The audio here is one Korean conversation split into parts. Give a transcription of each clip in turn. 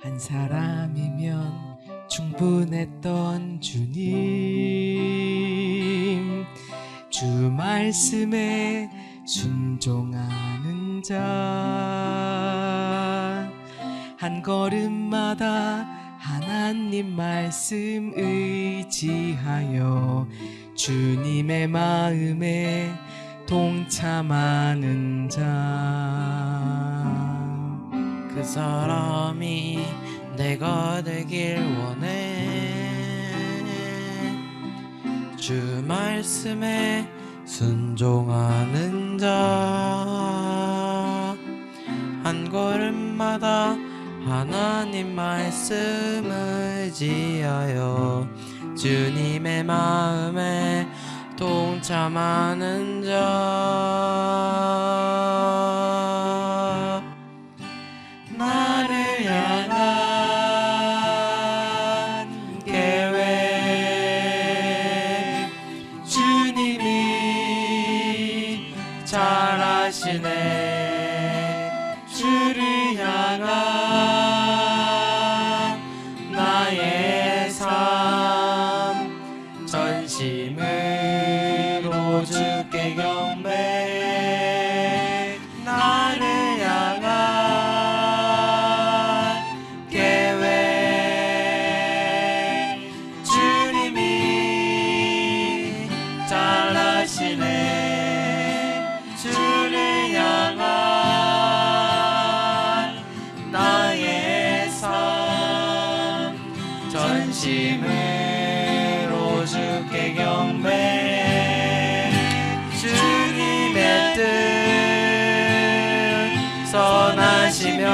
한 사람이면 충분했던 주님, 주 말씀에 순종하는 자, 한 걸음마다 하나님 말씀 의지하여 주님의 마음에 동참하는 자, 그 사람이 내가 되길 원해. 주 말씀에 순종하는 자, 한 걸음마다 하나님 말씀 의지하여 주님의 마음에 동참하는 자, 나를 향한 계획 주님이 잘 아시네. 주를 향한 나의 삶 전심으로 주께 경배. 나를 향한 계획 주님이 잘 아시네. 주를 향한 나의 삶 전심으로 주께 경배. 주님의 뜻 선하시며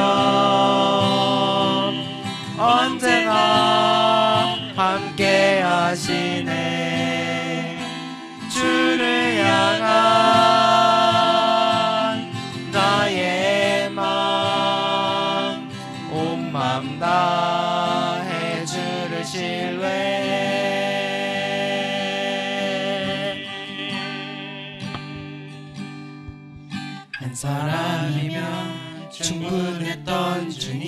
언제나 함께 하시네. 주를 향한 나의 마음 온 맘 다해 주를 신뢰. 한 사람이면 충분했던 주님,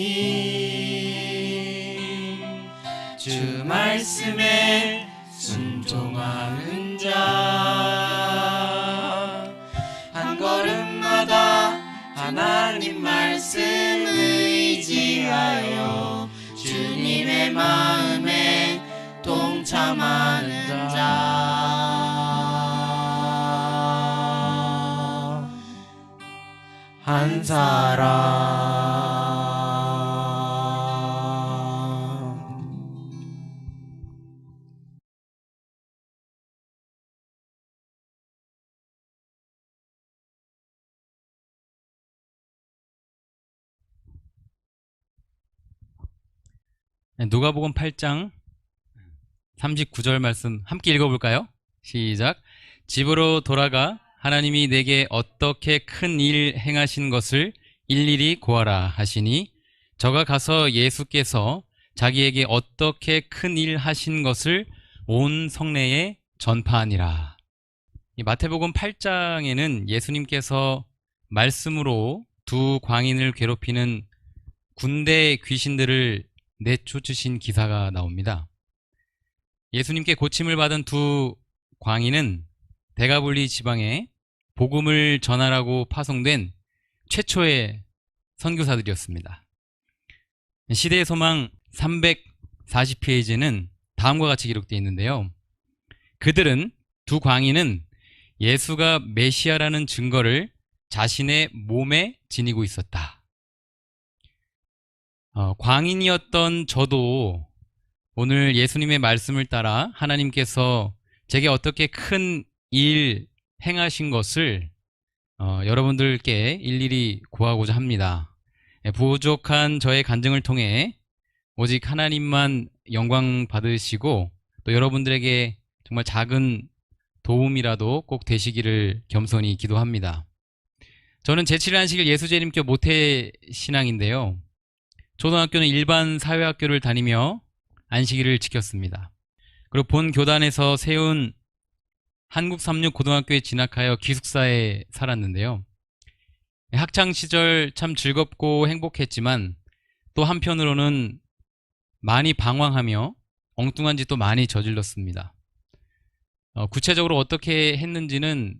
주 말씀에 순종하는 자, 한 걸음마다 하나님 말씀 의지하여 주님의 마음에 동참하는 자, 한 사람. 누가복음 8장 39절 말씀 함께 읽어볼까요? 시작. 집으로 돌아가 하나님이 내게 어떻게 큰 일 행하신 것을 일일이 고하라 하시니, 저가 가서 예수께서 자기에게 어떻게 큰 일 하신 것을 온 성내에 전파하니라. 이 마태복음 8장에는 예수님께서 말씀으로 두 광인을 괴롭히는 군대 귀신들을 내쫓으신 기사가 나옵니다. 예수님께 고침을 받은 두 광인은 데가볼리 지방에 복음을 전하라고 파송된 최초의 선교사들이었습니다. 시대의 소망 340페이지는 다음과 같이 기록되어 있는데요. 그들은, 두 광인은 예수가 메시아라는 증거를 자신의 몸에 지니고 있었다. 광인이었던 저도 오늘 예수님의 말씀을 따라 하나님께서 제게 어떻게 큰 일 행하신 것을 여러분들께 일일이 고하고자 합니다. 부족한 저의 간증을 통해 오직 하나님만 영광 받으시고 또 여러분들에게 정말 작은 도움이라도 꼭 되시기를 겸손히 기도합니다. 저는 제7일 안식일 예수재림교 모태신앙인데요, 초등학교는 일반 사회학교를 다니며 안식일을 지켰습니다. 그리고 본 교단에서 세운 한국삼육고등학교에 진학하여 기숙사에 살았는데요, 학창시절 참 즐겁고 행복했지만 또 한편으로는 많이 방황하며 엉뚱한 짓도 많이 저질렀습니다. 구체적으로 어떻게 했는지는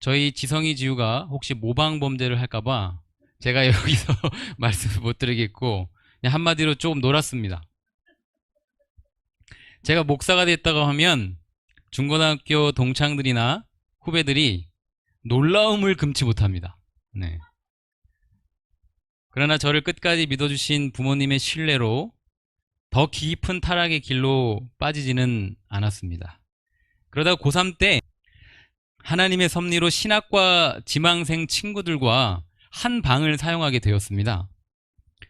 저희 지성이 지우가 혹시 모방 범죄를 할까봐 제가 여기서 말씀을 못 드리겠고 그냥 한마디로 조금 놀았습니다. 제가 목사가 됐다고 하면 중고등학교 동창들이나 후배들이 놀라움을 금치 못합니다. 네. 그러나 저를 끝까지 믿어주신 부모님의 신뢰로 더 깊은 타락의 길로 빠지지는 않았습니다. 그러다가 고3 때 하나님의 섭리로 신학과 지망생 친구들과 한 방을 사용하게 되었습니다.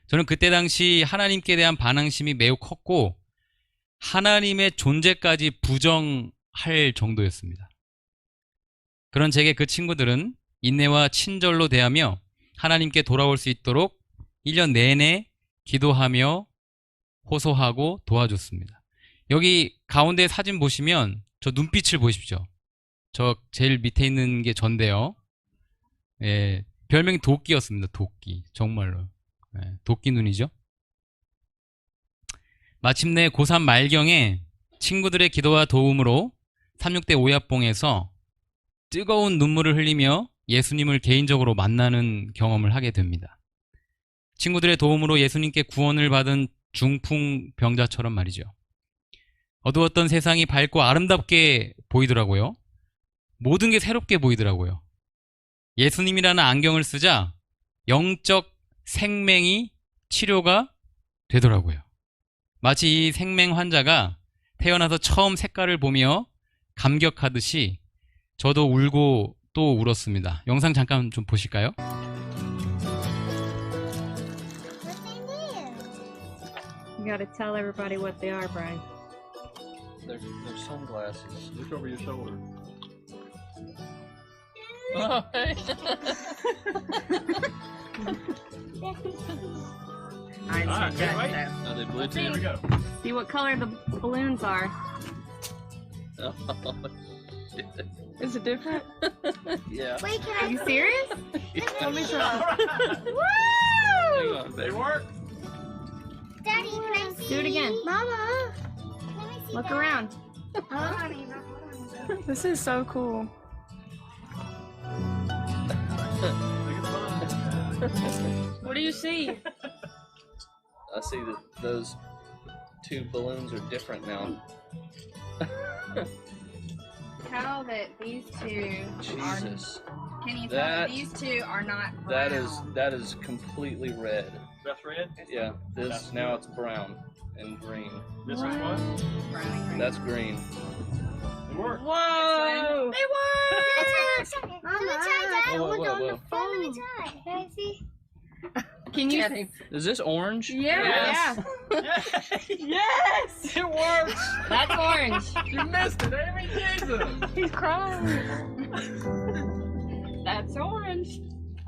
저는 그때 당시 하나님께 대한 반항심이 매우 컸고 하나님의 존재까지 부정할 정도였습니다. 그런 제게 그 친구들은 인내와 친절로 대하며 하나님께 돌아올 수 있도록 1년 내내 기도하며 호소하고 도와줬습니다. 여기 가운데 사진 보시면 저 눈빛을 보십시오. 저 제일 밑에 있는 게 전데요. 예, 별명이 도끼였습니다. 도끼. 정말로. 예, 도끼 눈이죠. 마침내 고3 말경에 친구들의 기도와 도움으로 36대 오야뽕에서 뜨거운 눈물을 흘리며 예수님을 개인적으로 만나는 경험을 하게 됩니다. 친구들의 도움으로 예수님께 구원을 받은 중풍병자처럼 말이죠. 어두웠던 세상이 밝고 아름답게 보이더라고요. 모든 게 새롭게 보이더라고요. 예수님이라는 안경을 쓰자 영적 생명이 치료가 되더라고요. 마치 이 생맹 환자가 태어나서 처음 색깔을 보며 감격하듯이 저도 울고 또 울었습니다. 영상 잠깐 좀 보실까요? You gotta tell everybody what they are, Brian. They're sunglasses. Look over your shoulder. I Alright, said can't wait. that, Are they blue Let's too? Here we go. so. See what color the balloons are. Oh, shit. Is it different? Yeah. Wait, can Are I you serious? Let me try. Hang Woo! on, They baby. work. Daddy, can I see? Do it again. Mama. Can I see Look that? around. Hold on, Ava. Hold on. This is so cool. What do you see? I see that those two balloons are different now. Tell that these two are. Jesus. Can you tell That- that these two are not That brown? is completely red. That's red. Yeah, this now it's brown and green. This is what? brown and green. That's green. They work. Whoa! They work. Mama. Let me try that. Whoa, whoa, Look whoa, on the whoa. phone. Let me try. Can I see? Can you? Is this orange? Yeah. Yes. It works. That's orange. You missed it, Amy. Jesus. He's crying. That's orange.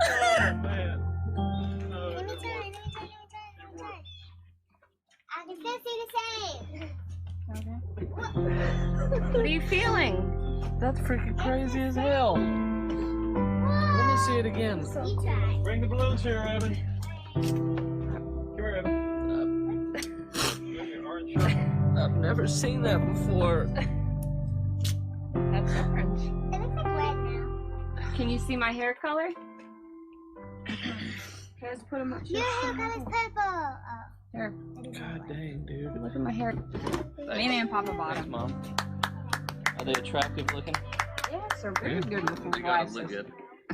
Oh man. Let me try. Let me try. Let me try. Let me try. I can still see the same. What are you feeling? That's freaking crazy as hell. Let me see it again. You try. Bring the balloons here, Evan. Come here, Evan. Bring your orange shirt. I've never seen that before. That's orange. It looks like red now. Can you see my hair color? Guys, put them up. Your hair color's purple. Oh. Here, God dang, dude. look at my hair. Mimi and Papa bought Thanks, them. Mom. Are they attractive looking? Yes, they're very good looking They gotta look good.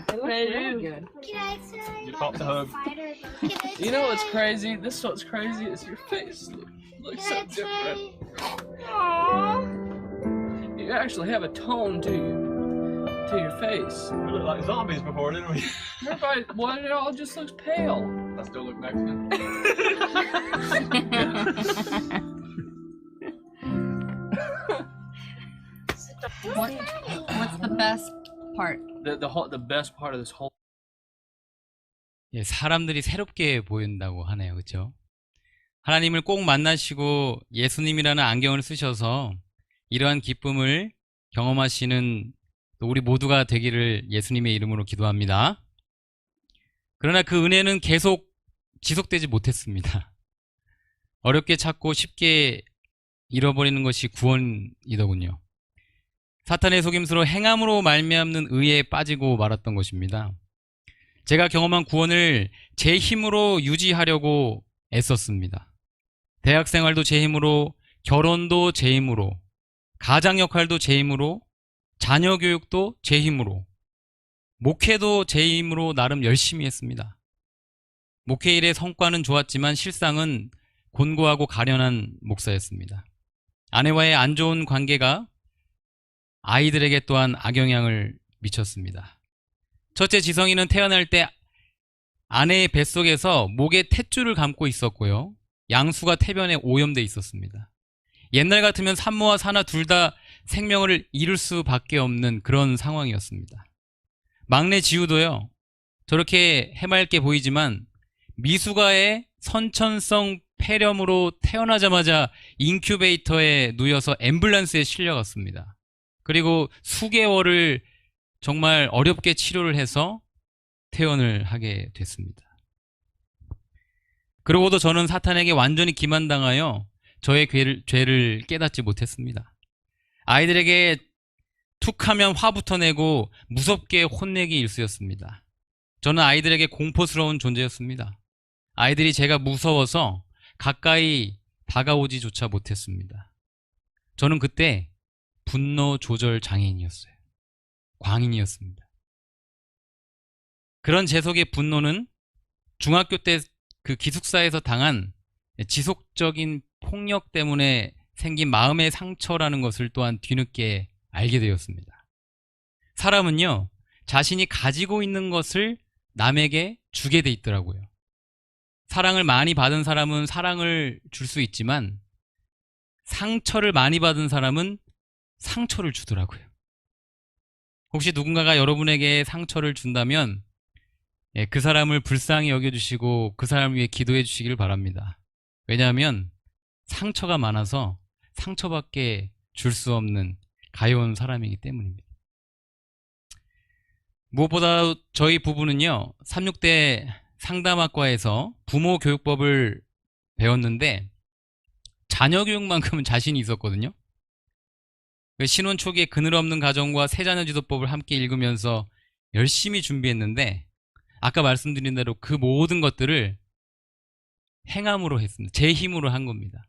They look really good. Can I try? You caught the hug. Spider. Can I You know what's try? crazy? This what's crazy is your face looks so Can I different. try? Aww. You actually have a tone to your face. We looked like zombies before, didn't we? Everybody, well, it all just looks pale. I still look Mexican. What's the best part? The best part of this whole 예, 사람들이 새롭게 보인다고 하네요. 그렇죠? 하나님을 꼭 만나시고 예수님이라는 안경을 쓰셔서 이러한 기쁨을 경험하시는 또 우리 모두가 되기를 예수님의 이름으로 기도합니다. 그러나 그 은혜는 계속 지속되지 못했습니다. 어렵게 찾고 쉽게 잃어버리는 것이 구원이더군요. 사탄의 속임수로 행함으로 말미암는 의에 빠지고 말았던 것입니다. 제가 경험한 구원을 제 힘으로 유지하려고 애썼습니다. 대학 생활도 제 힘으로, 결혼도 제 힘으로, 가장 역할도 제 힘으로, 자녀 교육도 제 힘으로, 목회도 제 힘으로 나름 열심히 했습니다. 목회 일의 성과는 좋았지만 실상은 곤고하고 가련한 목사였습니다. 아내와의 안 좋은 관계가 아이들에게 또한 악영향을 미쳤습니다. 첫째 지성이는 태어날 때 아내의 뱃속에서 목에 탯줄을 감고 있었고요. 양수가 태변에 오염돼 있었습니다. 옛날 같으면 산모와 사나 둘 다 생명을 잃을 수밖에 없는 그런 상황이었습니다. 막내 지우도요. 저렇게 해맑게 보이지만 미숙아의 선천성 폐렴으로 태어나자마자 인큐베이터에 누워서 앰뷸런스에 실려갔습니다. 그리고 수개월을 정말 어렵게 치료를 해서 퇴원을 하게 됐습니다. 그러고도 저는 사탄에게 완전히 기만당하여 저의 죄를 깨닫지 못했습니다. 아이들에게 툭하면 화부터 내고 무섭게 혼내기 일쑤였습니다. 저는 아이들에게 공포스러운 존재였습니다. 아이들이 제가 무서워서 가까이 다가오지조차 못했습니다. 저는 그때 분노 조절 장애인이었어요. 광인이었습니다. 그런 제 속의 분노는 중학교 때 그 기숙사에서 당한 지속적인 폭력 때문에 생긴 마음의 상처라는 것을 또한 뒤늦게 알게 되었습니다. 사람은요, 자신이 가지고 있는 것을 남에게 주게 돼 있더라고요. 사랑을 많이 받은 사람은 사랑을 줄 수 있지만 상처를 많이 받은 사람은 상처를 주더라고요. 혹시 누군가가 여러분에게 상처를 준다면 그 사람을 불쌍히 여겨주시고 그 사람을 위해 기도해 주시길 바랍니다. 왜냐하면 상처가 많아서 상처밖에 줄 수 없는 가여운 사람이기 때문입니다. 무엇보다 저희 부부는요, 36대 상담학과에서 부모 교육법을 배웠는데 자녀 교육만큼은 자신이 있었거든요. 신혼 초기에 그늘없는 가정과 세자녀 지도법을 함께 읽으면서 열심히 준비했는데 아까 말씀드린 대로 그 모든 것들을 행함으로 했습니다. 제 힘으로 한 겁니다.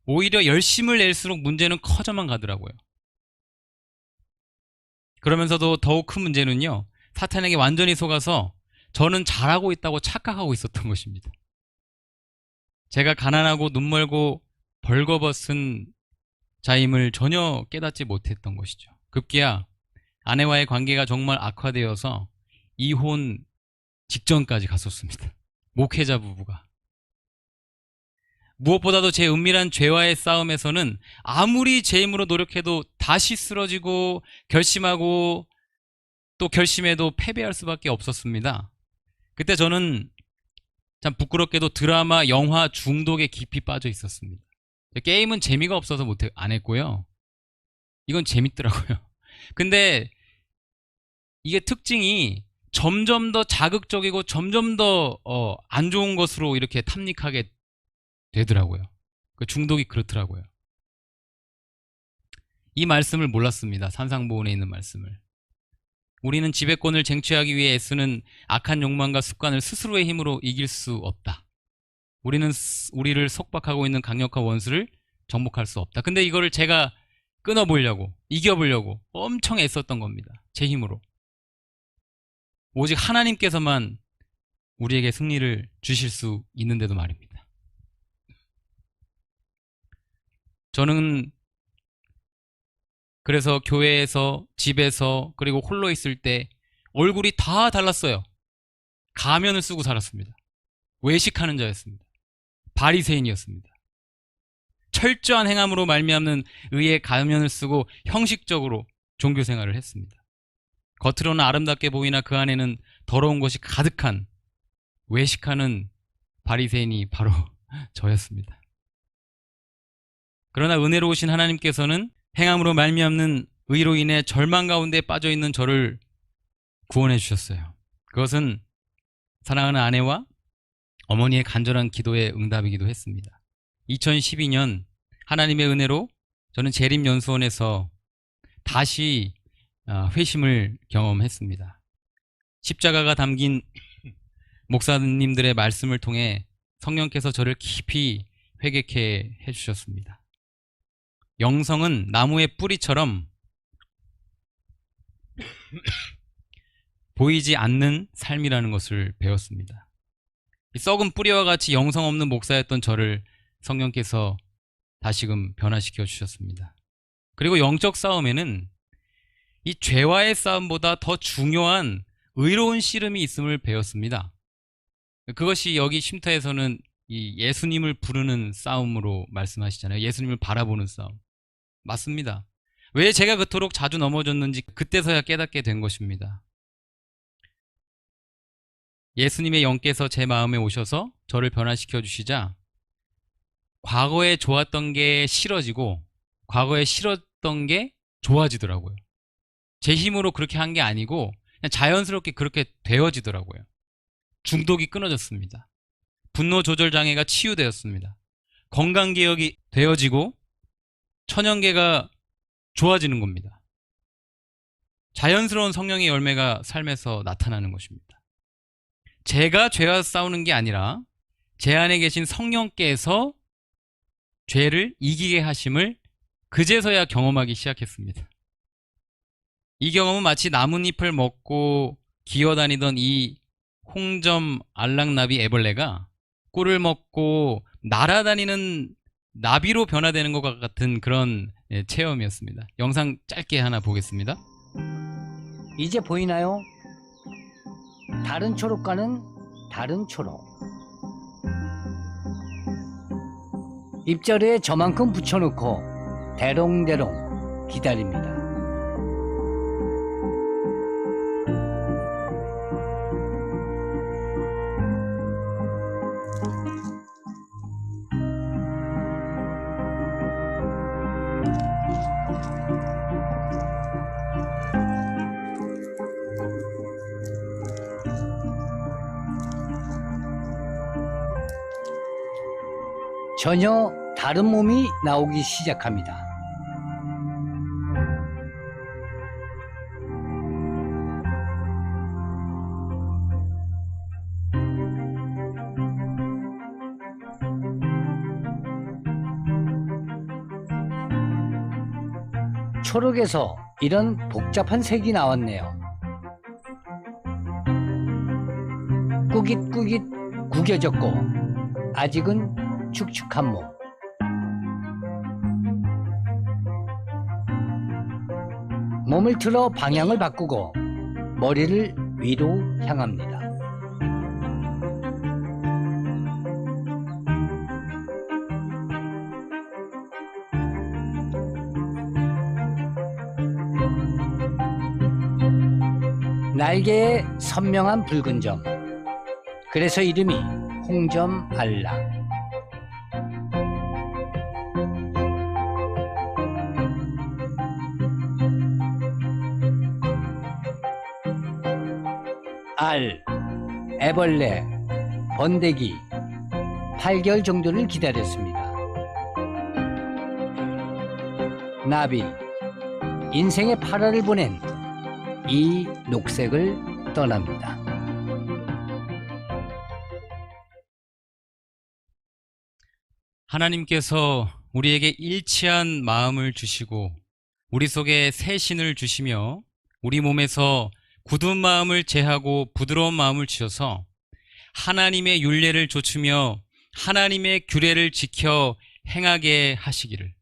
오히려 열심을 낼수록 문제는 커져만 가더라고요. 그러면서도 더욱 큰 문제는요, 사탄에게 완전히 속아서 저는 잘하고 있다고 착각하고 있었던 것입니다. 제가 가난하고 눈멀고 벌거벗은 자임을 전혀 깨닫지 못했던 것이죠. 급기야 아내와의 관계가 정말 악화되어서 이혼 직전까지 갔었습니다. 목회자 부부가. 무엇보다도 제 은밀한 죄와의 싸움에서는 아무리 제 힘으로 노력해도 다시 쓰러지고 결심하고 또 결심해도 패배할 수밖에 없었습니다. 그때 저는 참 부끄럽게도 드라마, 영화 중독에 깊이 빠져 있었습니다. 게임은 재미가 없어서 안 했고요. 이건 재밌더라고요. 근데 이게 특징이 점점 더 자극적이고 점점 더 안 좋은 것으로 이렇게 탐닉하게 되더라고요. 그 중독이 그렇더라고요. 이 말씀을 몰랐습니다. 산상보훈에 있는 말씀을. 우리는 지배권을 쟁취하기 위해 애쓰는 악한 욕망과 습관을 스스로의 힘으로 이길 수 없다. 우리는 우리를 속박하고 있는 강력한 원수를 정복할 수 없다. 근데 이거를 제가 끊어보려고, 이겨보려고 엄청 애썼던 겁니다. 제 힘으로. 오직 하나님께서만 우리에게 승리를 주실 수 있는데도 말입니다. 저는 그래서 교회에서, 집에서, 그리고 홀로 있을 때 얼굴이 다 달랐어요. 가면을 쓰고 살았습니다. 외식하는 자였습니다. 바리새인이었습니다. 철저한 행함으로 말미암는 의의 가면을 쓰고 형식적으로 종교생활을 했습니다. 겉으로는 아름답게 보이나 그 안에는 더러운 것이 가득한 외식하는 바리새인이 바로 저였습니다. 그러나 은혜로우신 하나님께서는 행함으로 말미암는 의로 인해 절망 가운데 빠져있는 저를 구원해 주셨어요. 그것은 사랑하는 아내와 어머니의 간절한 기도의 응답이기도 했습니다. 2012년 하나님의 은혜로 저는 재림연수원에서 다시 회심을 경험했습니다. 십자가가 담긴 목사님들의 말씀을 통해 성령께서 저를 깊이 회개케 해주셨습니다. 영성은 나무의 뿌리처럼 보이지 않는 삶이라는 것을 배웠습니다. 이 썩은 뿌리와 같이 영성 없는 목사였던 저를 성령께서 다시금 변화시켜 주셨습니다. 그리고 영적 싸움에는 이 죄와의 싸움보다 더 중요한 의로운 씨름이 있음을 배웠습니다. 그것이 여기 쉼터에서는 이 예수님을 부르는 싸움으로 말씀하시잖아요. 예수님을 바라보는 싸움. 맞습니다. 왜 제가 그토록 자주 넘어졌는지 그때서야 깨닫게 된 것입니다. 예수님의 영께서 제 마음에 오셔서 저를 변화시켜 주시자 과거에 좋았던 게 싫어지고 과거에 싫었던 게 좋아지더라고요. 제 힘으로 그렇게 한 게 아니고 그냥 자연스럽게 그렇게 되어지더라고요. 중독이 끊어졌습니다. 분노 조절 장애가 치유되었습니다. 건강개혁이 되어지고 천연계가 좋아지는 겁니다. 자연스러운 성령의 열매가 삶에서 나타나는 것입니다. 제가 죄와 싸우는 게 아니라 제 안에 계신 성령께서 죄를 이기게 하심을 그제서야 경험하기 시작했습니다. 이 경험은 마치 나뭇잎을 먹고 기어다니던 이 홍점 알락나비 애벌레가 꿀을 먹고 날아다니는 나비로 변화되는 것과 같은 그런 체험이었습니다. 영상 짧게 하나 보겠습니다. 이제 보이나요? 다른 초록과는 다른 초록. 입자루에 저만큼 붙여놓고 대롱대롱 기다립니다. 전혀 다른 몸이 나오기 시작합니다. 초록에서 이런 복잡한 색이 나왔네요. 꾸깃꾸깃 구겨졌고 아직은 축축한 몸. 몸을 틀어 방향을 바꾸고 머리를 위로 향합니다. 날개에 선명한 붉은 점. 그래서 이름이 홍점 알락. 알, 애벌레, 번데기 8개월 정도를 기다렸습니다. 나비, 인생의 8화를 보낸 이 녹색을 떠납니다. 하나님께서 우리에게 일치한 마음을 주시고 우리 속에 새 신을 주시며 우리 몸에서 굳은 마음을 제하고 부드러운 마음을 주셔서 하나님의 율례를 좇으며 하나님의 규례를 지켜 행하게 하시기를.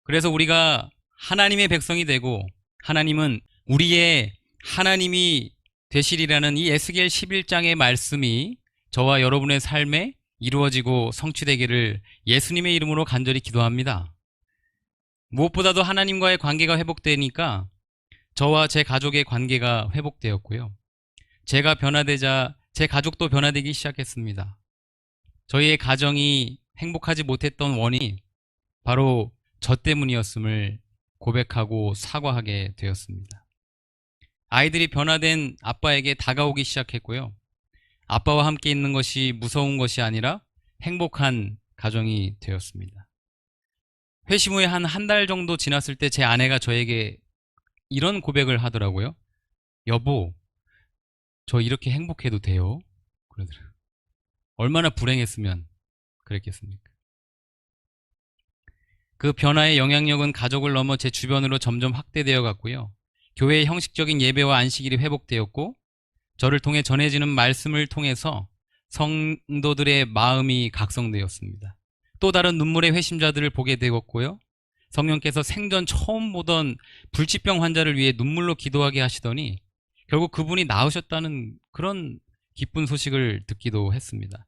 그래서 우리가 하나님의 백성이 되고 하나님은 우리의 하나님이 되시리라는 이 에스겔 11장의 말씀이 저와 여러분의 삶에 이루어지고 성취되기를 예수님의 이름으로 간절히 기도합니다. 무엇보다도 하나님과의 관계가 회복되니까 저와 제 가족의 관계가 회복되었고요. 제가 변화되자 제 가족도 변화되기 시작했습니다. 저희의 가정이 행복하지 못했던 원인이 바로 저 때문이었음을 고백하고 사과하게 되었습니다. 아이들이 변화된 아빠에게 다가오기 시작했고요. 아빠와 함께 있는 것이 무서운 것이 아니라 행복한 가정이 되었습니다. 회심 후에 한 달 정도 지났을 때 제 아내가 저에게 이런 고백을 하더라고요. 여보, 저 이렇게 행복해도 돼요? 그러더라고요. 얼마나 불행했으면 그랬겠습니까? 그 변화의 영향력은 가족을 넘어 제 주변으로 점점 확대되어 갔고요. 교회의 형식적인 예배와 안식일이 회복되었고, 저를 통해 전해지는 말씀을 통해서 성도들의 마음이 각성되었습니다. 또 다른 눈물의 회심자들을 보게 되었고요. 성령께서 생전 처음 보던 불치병 환자를 위해 눈물로 기도하게 하시더니 결국 그분이 나으셨다는 그런 기쁜 소식을 듣기도 했습니다.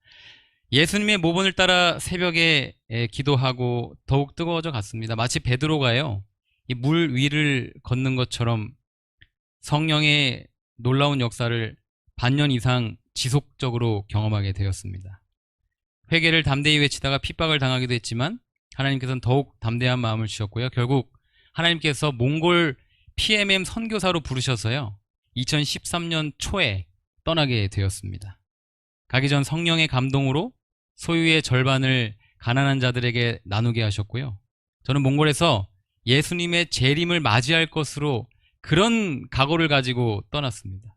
예수님의 모본을 따라 새벽에 기도하고 더욱 뜨거워져 갔습니다. 마치 베드로가요, 이 물 위를 걷는 것처럼 성령의 놀라운 역사를 반년 이상 지속적으로 경험하게 되었습니다. 회개를 담대히 외치다가 핍박을 당하기도 했지만 하나님께서는 더욱 담대한 마음을 주셨고요. 결국 하나님께서 몽골 PMM 선교사로 부르셔서요, 2013년 초에 떠나게 되었습니다. 가기 전 성령의 감동으로 소유의 절반을 가난한 자들에게 나누게 하셨고요. 저는 몽골에서 예수님의 재림을 맞이할 것으로 그런 각오를 가지고 떠났습니다.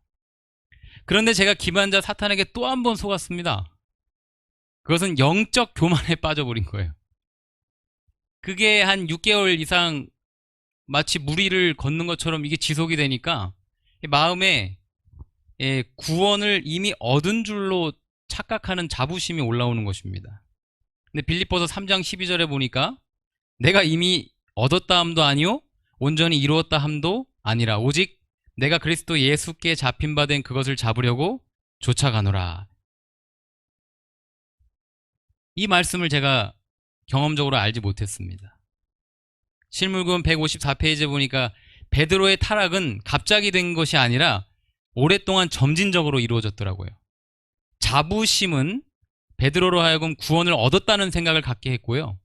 그런데 제가 기반자 사탄에게 또 한 번 속았습니다. 그것은 영적 교만에 빠져버린 거예요. 그게 한 6개월 이상 마치 물 위를 걷는 것처럼 이게 지속이 되니까 마음에 구원을 이미 얻은 줄로 착각하는 자부심이 올라오는 것입니다. 근데 빌립보서 3장 12절에 보니까 내가 이미 얻었다 함도 아니요 온전히 이루었다 함도 아니라 오직 내가 그리스도 예수께 잡힌 바 된 그것을 잡으려고 쫓아가노라. 이 말씀을 제가 경험적으로 알지 못했습니다. 실물금 154페이지에 보니까 베드로의 타락은 갑자기 된 것이 아니라 오랫동안 점진적으로 이루어졌더라고요. 자부심은 베드로로 하여금 구원을 얻었다는 생각을 갖게 했고요.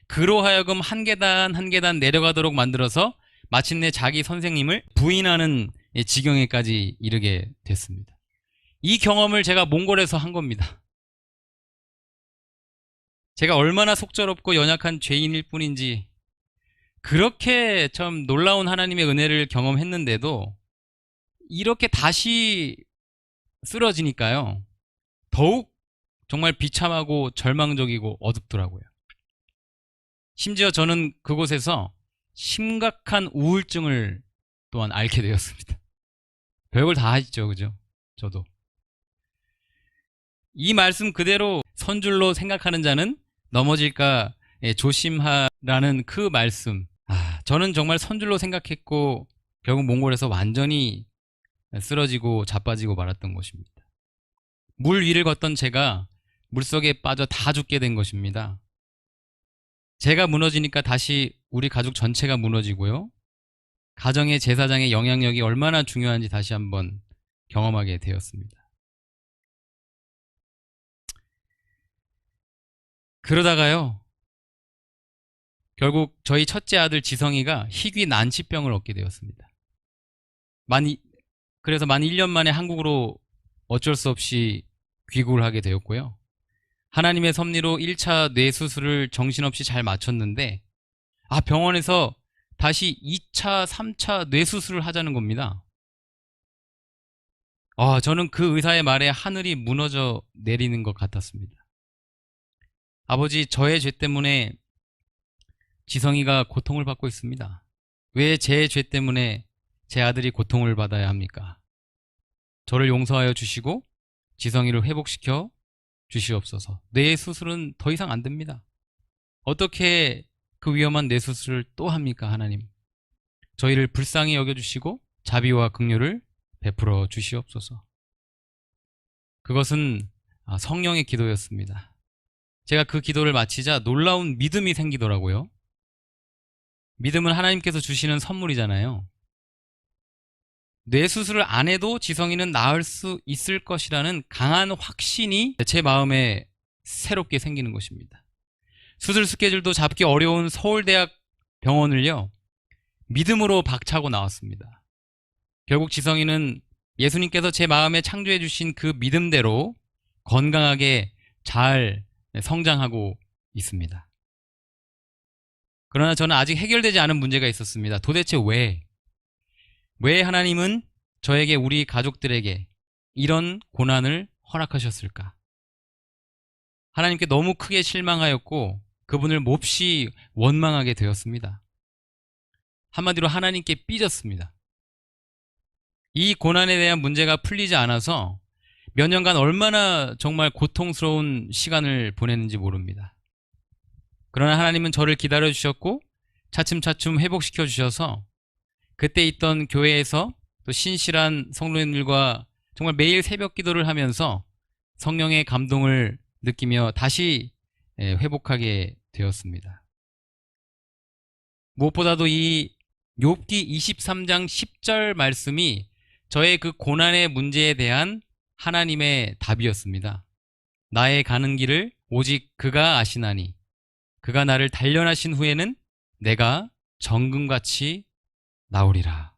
그로 하여금 한 계단 한 계단 내려가도록 만들어서 마침내 자기 선생님을 부인하는 지경에까지 이르게 됐습니다. 이 경험을 제가 몽골에서 한 겁니다. 제가 얼마나 속절없고 연약한 죄인일 뿐인지 그렇게 참 놀라운 하나님의 은혜를 경험했는데도 이렇게 다시 쓰러지니까요, 더욱 정말 비참하고 절망적이고 어둡더라고요. 심지어 저는 그곳에서 심각한 우울증을 또한 앓게 되었습니다. 별걸 다 하시죠, 그죠? 저도. 이 말씀 그대로 선줄로 생각하는 자는 넘어질까 조심하라는 그 말씀, 저는 정말 선줄로 생각했고 결국 몽골에서 완전히 쓰러지고 자빠지고 말았던 것입니다. 물 위를 걷던 제가 물속에 빠져 다 죽게 된 것입니다. 제가 무너지니까 다시 우리 가족 전체가 무너지고요, 가정의 제사장의 영향력이 얼마나 중요한지 다시 한번 경험하게 되었습니다. 그러다가요, 결국 저희 첫째 아들 지성이가 희귀 난치병을 얻게 되었습니다. 그래서 만 1년 만에 한국으로 어쩔 수 없이 귀국을 하게 되었고요. 하나님의 섭리로 1차 뇌수술을 정신없이 잘 마쳤는데 병원에서 다시 2차, 3차 뇌수술을 하자는 겁니다. 저는 그 의사의 말에 하늘이 무너져 내리는 것 같았습니다. 아버지, 저의 죄 때문에 지성이가 고통을 받고 있습니다. 왜 제 죄 때문에 제 아들이 고통을 받아야 합니까? 저를 용서하여 주시고 지성이를 회복시켜 주시옵소서. 뇌 수술은 더 이상 안 됩니다. 어떻게 그 위험한 뇌 수술을 또 합니까, 하나님? 저희를 불쌍히 여겨주시고 자비와 긍휼을 베풀어 주시옵소서. 그것은 성령의 기도였습니다. 제가 그 기도를 마치자 놀라운 믿음이 생기더라고요. 믿음은 하나님께서 주시는 선물이잖아요. 뇌수술을 안 해도 지성이는 나을 수 있을 것이라는 강한 확신이 제 마음에 새롭게 생기는 것입니다. 수술 스케줄도 잡기 어려운 서울대학 병원을요, 믿음으로 박차고 나왔습니다. 결국 지성이는 예수님께서 제 마음에 창조해 주신 그 믿음대로 건강하게 잘 성장하고 있습니다. 그러나 저는 아직 해결되지 않은 문제가 있었습니다. 도대체 왜 하나님은 저에게, 우리 가족들에게 이런 고난을 허락하셨을까? 하나님께 너무 크게 실망하였고 그분을 몹시 원망하게 되었습니다. 한마디로 하나님께 삐졌습니다. 이 고난에 대한 문제가 풀리지 않아서 몇 년간 얼마나 정말 고통스러운 시간을 보냈는지 모릅니다. 그러나 하나님은 저를 기다려주셨고 차츰차츰 회복시켜 주셔서 그때 있던 교회에서 또 신실한 성도님들과 정말 매일 새벽 기도를 하면서 성령의 감동을 느끼며 다시 회복하게 되었습니다. 무엇보다도 이 욥기 23장 10절 말씀이 저의 그 고난의 문제에 대한 하나님의 답이었습니다. 나의 가는 길을 오직 그가 아시나니 그가 나를 단련하신 후에는 내가 정금같이 나오리라.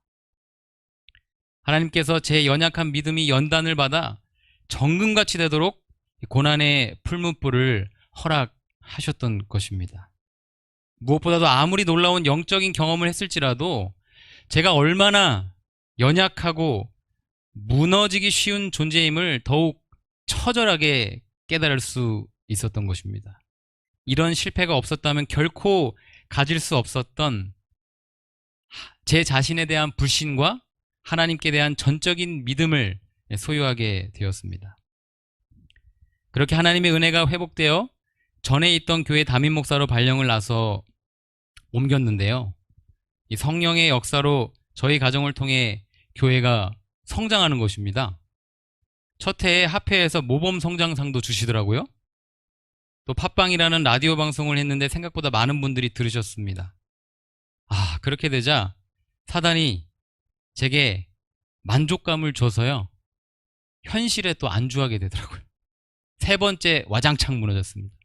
하나님께서 제 연약한 믿음이 연단을 받아 정금같이 되도록 고난의 풀무불을 허락하셨던 것입니다. 무엇보다도 아무리 놀라운 영적인 경험을 했을지라도 제가 얼마나 연약하고 무너지기 쉬운 존재임을 더욱 처절하게 깨달을 수 있었던 것입니다. 이런 실패가 없었다면 결코 가질 수 없었던 제 자신에 대한 불신과 하나님께 대한 전적인 믿음을 소유하게 되었습니다. 그렇게 하나님의 은혜가 회복되어 전에 있던 교회 담임 목사로 발령을 나서 옮겼는데요. 이 성령의 역사로 저희 가정을 통해 교회가 성장하는 것입니다. 첫 해에 합회에서 모범 성장상도 주시더라고요. 또 팟빵이라는 라디오 방송을 했는데 생각보다 많은 분들이 들으셨습니다. 그렇게 되자 사단이 제게 만족감을 줘서요, 현실에 또 안주하게 되더라고요. 세 번째 와장창 무너졌습니다.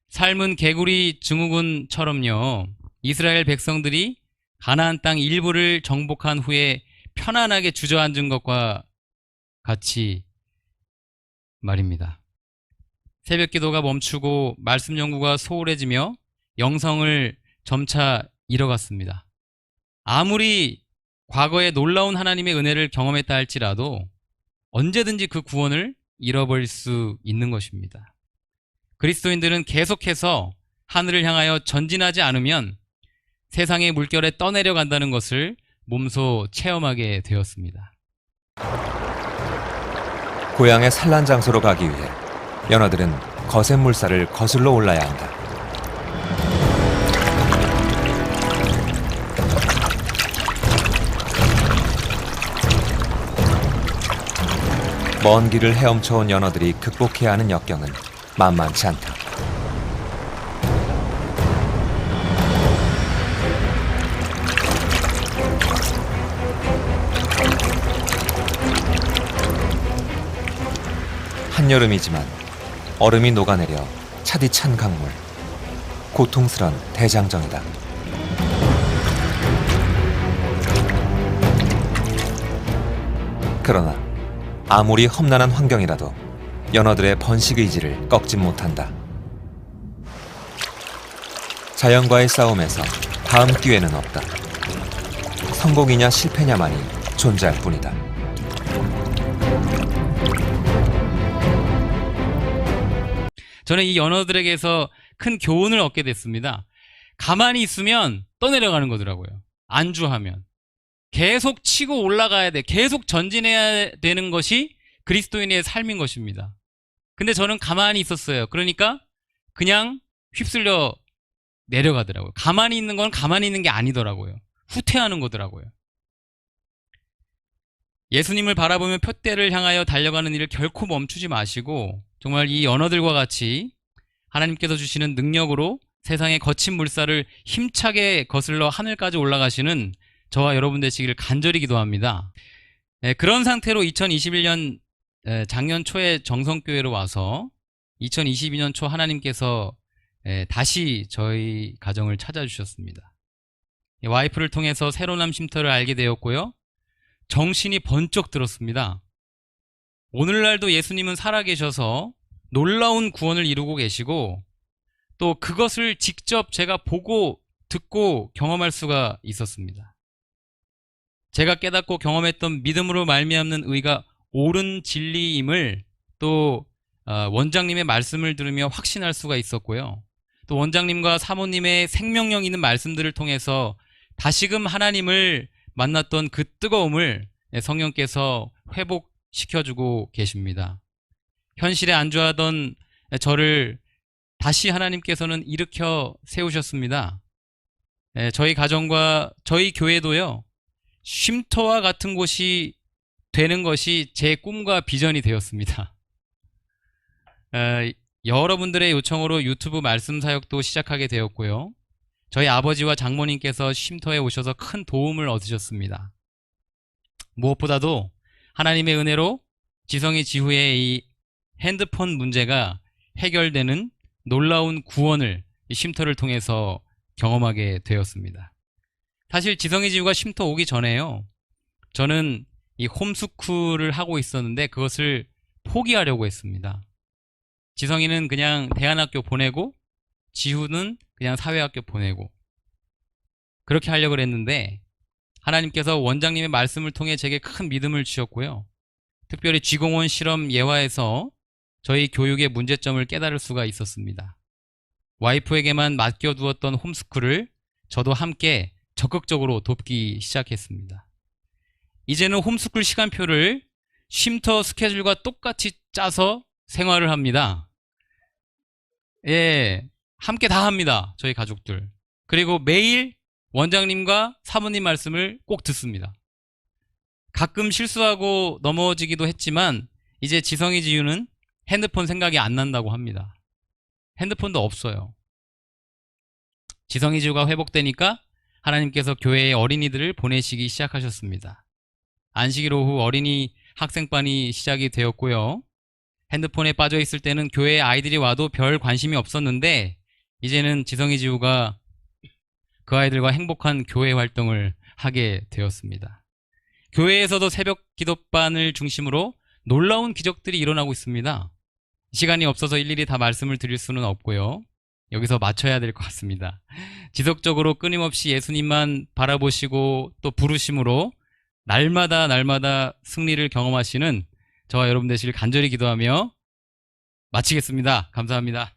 삶은 개구리 증후군처럼요, 이스라엘 백성들이 가나안 땅 일부를 정복한 후에 편안하게 주저앉은 것과 같이 말입니다. 새벽 기도가 멈추고 말씀 연구가 소홀해지며 영성을 점차 잃어갔습니다. 아무리 과거에 놀라운 하나님의 은혜를 경험했다 할지라도 언제든지 그 구원을 잃어버릴 수 있는 것입니다. 그리스도인들은 계속해서 하늘을 향하여 전진하지 않으면 세상의 물결에 떠내려 간다는 것을 몸소 체험하게 되었습니다. 고향의 산란 장소로 가기 위해 연어들은 거센 물살을 거슬러 올라야 한다. 먼 길을 헤엄쳐온 연어들이 극복해야 하는 역경은 만만치 않다. 한여름이지만 얼음이 녹아내려 차디 찬 강물, 고통스런 대장정이다. 그러나 아무리 험난한 환경이라도 연어들의 번식 의지를 꺾지 못한다. 자연과의 싸움에서 다음 기회는 없다. 성공이냐 실패냐만이 존재할 뿐이다. 저는 이 연어들에게서 큰 교훈을 얻게 됐습니다. 가만히 있으면 떠내려가는 거더라고요. 안주하면. 계속 치고 올라가야 돼. 계속 전진해야 되는 것이 그리스도인의 삶인 것입니다. 근데 저는 가만히 있었어요. 그러니까 그냥 휩쓸려 내려가더라고요. 가만히 있는 건 가만히 있는 게 아니더라고요. 후퇴하는 거더라고요. 예수님을 바라보며 표대를 향하여 달려가는 일을 결코 멈추지 마시고 정말 이 연어들과 같이 하나님께서 주시는 능력으로 세상의 거친 물살을 힘차게 거슬러 하늘까지 올라가시는 저와 여러분 되시기를 간절히 기도합니다. 그런 상태로 2021년 작년 초에 정성교회로 와서 2022년 초 하나님께서 다시 저희 가정을 찾아주셨습니다. 와이프를 통해서 새로남 쉼터를 알게 되었고요. 정신이 번쩍 들었습니다. 오늘날도 예수님은 살아계셔서 놀라운 구원을 이루고 계시고 또 그것을 직접 제가 보고 듣고 경험할 수가 있었습니다. 제가 깨닫고 경험했던 믿음으로 말미암는 의가 옳은 진리임을 또 원장님의 말씀을 들으며 확신할 수가 있었고요. 또 원장님과 사모님의 생명력 있는 말씀들을 통해서 다시금 하나님을 만났던 그 뜨거움을 성령께서 회복시켜주고 계십니다. 현실에 안주하던 저를 다시 하나님께서는 일으켜 세우셨습니다. 저희 가정과 저희 교회도요, 쉼터와 같은 곳이 되는 것이 제 꿈과 비전이 되었습니다. 여러분들의 요청으로 유튜브 말씀 사역도 시작하게 되었고요. 저희 아버지와 장모님께서 쉼터에 오셔서 큰 도움을 얻으셨습니다. 무엇보다도 하나님의 은혜로 지성이 지후의 이 핸드폰 문제가 해결되는 놀라운 구원을 이 쉼터를 통해서 경험하게 되었습니다. 사실 지성이 지후가 쉼터 오기 전에요, 저는 이 홈스쿨을 하고 있었는데 그것을 포기하려고 했습니다. 지성이는 그냥 대안학교 보내고 지후는 그냥 사회학교 보내고 그렇게 하려고 했는데 하나님께서 원장님의 말씀을 통해 제게 큰 믿음을 주셨고요. 특별히 쥐공원 실험 예화에서 저희 교육의 문제점을 깨달을 수가 있었습니다. 와이프에게만 맡겨두었던 홈스쿨을 저도 함께 적극적으로 돕기 시작했습니다. 이제는 홈스쿨 시간표를 쉼터 스케줄과 똑같이 짜서 생활을 합니다. 예, 함께 다 합니다. 저희 가족들. 그리고 매일 원장님과 사모님 말씀을 꼭 듣습니다. 가끔 실수하고 넘어지기도 했지만 이제 지성이 지유는 핸드폰 생각이 안 난다고 합니다. 핸드폰도 없어요. 지성이 지유가 회복되니까 하나님께서 교회에 어린이들을 보내시기 시작하셨습니다. 안식일 오후 어린이 학생반이 시작이 되었고요. 핸드폰에 빠져 있을 때는 교회에 아이들이 와도 별 관심이 없었는데 이제는 지성이 지우가 그 아이들과 행복한 교회 활동을 하게 되었습니다. 교회에서도 새벽 기도반을 중심으로 놀라운 기적들이 일어나고 있습니다. 시간이 없어서 일일이 다 말씀을 드릴 수는 없고요. 여기서 마쳐야 될 것 같습니다. 지속적으로 끊임없이 예수님만 바라보시고 또 부르심으로 날마다 승리를 경험하시는 저와 여러분 되시길 간절히 기도하며 마치겠습니다. 감사합니다.